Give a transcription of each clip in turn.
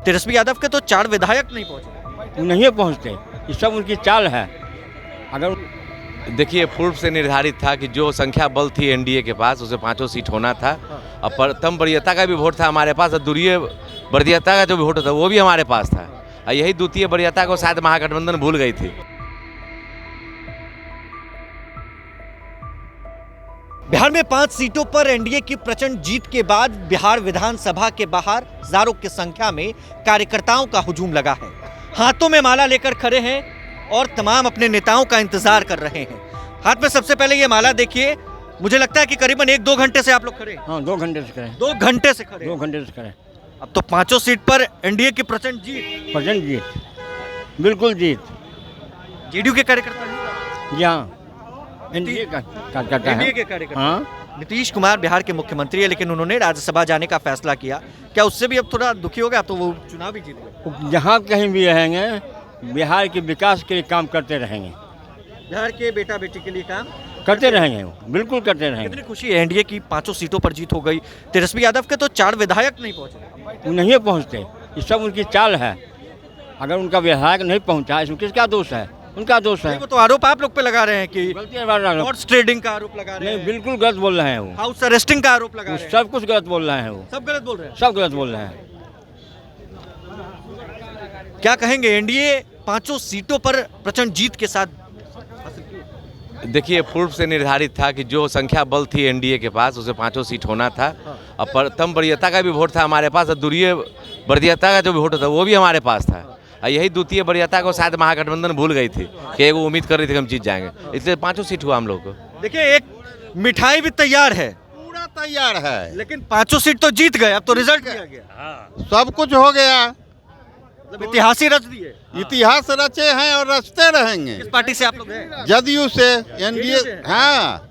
तेजस्वी यादव के तो 4 विधायक नहीं पहुंचे। नहीं पहुंचते, ये सब उनकी चाल है। अगर देखिए, पूर्व से निर्धारित था कि जो संख्या बल थी एनडीए के पास उसे 5 सीट होना था। और प्रथम वरीयता का भी वोट था हमारे पास, और द्वितीय वरीयता का जो भी वोट था वो भी हमारे पास था। और यही द्वितीय वरीयता को शायद महागठबंधन भूल गई थी। बिहार में 5 सीटों पर एनडीए की प्रचंड जीत के बाद बिहार विधानसभा के बाहर हजारों की संख्या में कार्यकर्ताओं का हुजूम लगा है। हाथों में माला लेकर खड़े हैं और तमाम अपने नेताओं का इंतजार कर रहे हैं। हाथ में सबसे पहले ये माला देखिए, मुझे लगता है कि करीबन 1-2 घंटे से आप लोग खड़े हैं। हाँ, 2 घंटे से करें। 2 घंटे से खड़े। 2 घंटे से करें। अब तो 5 सीट पर एनडीए की प्रचंड जीत। प्रचंड जीत, बिल्कुल जीत। जेडीयू के कार्यकर्ता हैं। जी हाँ, एनडीए का कार्यकर्ता एनडीए है। के कार्यकर्ता। हाँ, नीतीश कुमार बिहार के मुख्यमंत्री है, लेकिन उन्होंने राज्यसभा जाने का फैसला किया। क्या उससे भी अब थोड़ा दुखी हो गया? अब तो वो चुनाव भी जीत गए। जहाँ कहीं भी रहेंगे बिहार के विकास के लिए काम करते रहेंगे। बिहार के बेटा बेटी के लिए काम करते रहेंगे, बिल्कुल करते रहेंगे। कितनी खुशी है, एनडीए की 5 सीटों पर जीत हो गई। तेजस्वी यादव के तो 4 विधायक नहीं पहुंचे। नहीं पहुंचते, ये सब उनकी चाल है। अगर उनका विधायक नहीं पहुंचा, इसमें किसका दोष है? उनका दोष है। वो तो आरोप आप लोग पे लगा रहे हैं कि गलती है हमारा। हॉर्स ट्रेडिंग का आरोप लगा रहे नहीं, हैं। बिल्कुल गलत बोल रहे हैं वो। हाउस अरेस्टिंग का आरोप लगा रहे हैं। सब कुछ गलत बोल रहे हैं वो। सब गलत बोल रहे हैं। सब गलत बोल रहे हैं। क्या कहेंगे, एनडीए 5 सीटों पर प्रचंड जीत के साथ? देखिए, पूर्व से निर्धारित था कि जो संख्या बल थी एनडीए के पास उसे 5 सीट होना था। और प्रथम वरीयता का भी वोट था हमारे पास, और द्वितीय वरीयता का जो भी वोट था वो भी हमारे पास था। और यही द्वितीय वरीयता को शायद महागठबंधन भूल गई थी कि वो उम्मीद कर रही थी कि हम जीत जाएंगे, इसलिए 5 सीट हुआ हम लोग को। देखिए, एक मिठाई भी तैयार है, पूरा तैयार है, लेकिन 5 सीट तो जीत गए। अब तो रिजल्ट दिया गया। सब कुछ हो गया। मतलब इतिहास ही रच दिए। इतिहास रचे हैं और रचते रहेंगे। किस पार्टी से आप लोग हैं? जदयू से, एनडीए। से? हाँ,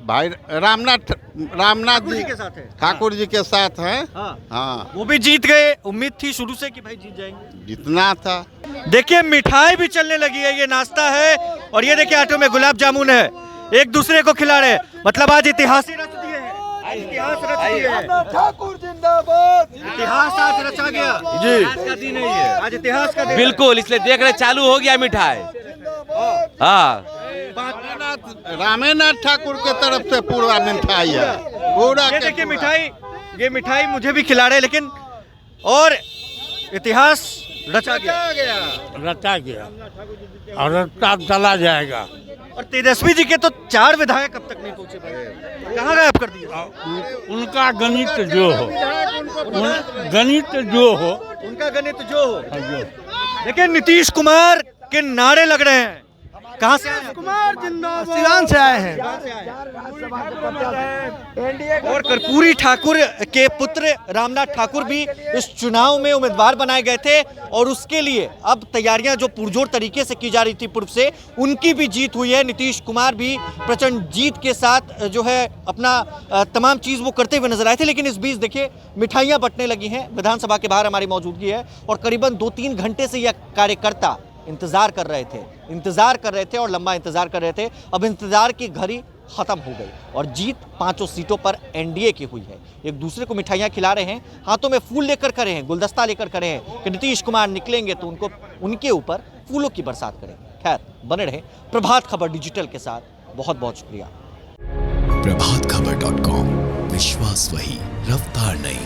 भाई रामनाथ ठाकुर जी जी के साथ है। ठाकुर जी के साथ हैं। हाँ। हाँ, वो भी जीत गए। उम्मीद थी शुरू से कि भाई जीत जाएंगे। जितना था। देखिए, मिठाई भी चलने लगी है। ये नाश्ता है और ये देखिए आटो में गुलाब जामुन है। एक दूसरे को खिला रहे, मतलब आज इतिहास ही रच दिए हैं। इतिहास रच दिए हैं। ठाकुर जिंदाबाद। इतिहास आज रचा गया जी, का दिन है ये। आज इतिहास का दिन है। बिल्कुल, इसलिए देख रहे चालू हो गया मिठाई। हाँ, रामेनाथ ठाकुर के तरफ से पूरा मिठाई है। पूरा ये के देखिए पूरा। मिठाई, ये मिठाई मुझे भी खिला रहे, लेकिन और इतिहास रचा गया। रचा गया और रचा चला जाएगा। और तेजस्वी जी के तो 4 विधायक अब तक नहीं पहुंचे भाई। कहाँ गायब कर दिया? उनका गणित जो हो, गणित जो हो, उनका गणित जो हो। देखिए, नीतीश कुमार के नारे लग रहे हैं। कहाँ से आए हैं? कुमार जिंदाबाद। सिवान से आए हैं। और कर्पूरी ठाकुर के पुत्र रामनाथ ठाकुर भी इस चुनाव में उम्मीदवार बनाए गए थे, और उसके लिए अब तैयारियां जो पुरजोर तरीके से की जा रही थी पूर्व से, उनकी भी जीत हुई है। नीतीश कुमार भी प्रचंड जीत के साथ जो है अपना तमाम चीज़ वो करते हुए नजर आए थे। लेकिन इस बीच देखिए मिठाइयाँ बंटने लगी हैं। विधानसभा के बाहर हमारी मौजूदगी है और करीबन 2-3 घंटे से यह कार्यकर्ता इंतजार कर रहे थे और लंबा इंतजार कर रहे थे। अब इंतजार की घड़ी खत्म हो गई और जीत 5 सीटों पर एनडीए की हुई है। एक दूसरे को मिठाइयां खिला रहे हैं, हाथों में फूल लेकर खड़े हैं, गुलदस्ता लेकर खड़े हैं कि नीतीश कुमार निकलेंगे तो उनके ऊपर फूलों की बरसात करेंगे। खैर, बने रहे प्रभात खबर डिजिटल के साथ। बहुत बहुत शुक्रिया। प्रभातखबर.com, विश्वास वही, रफ्तार नहीं।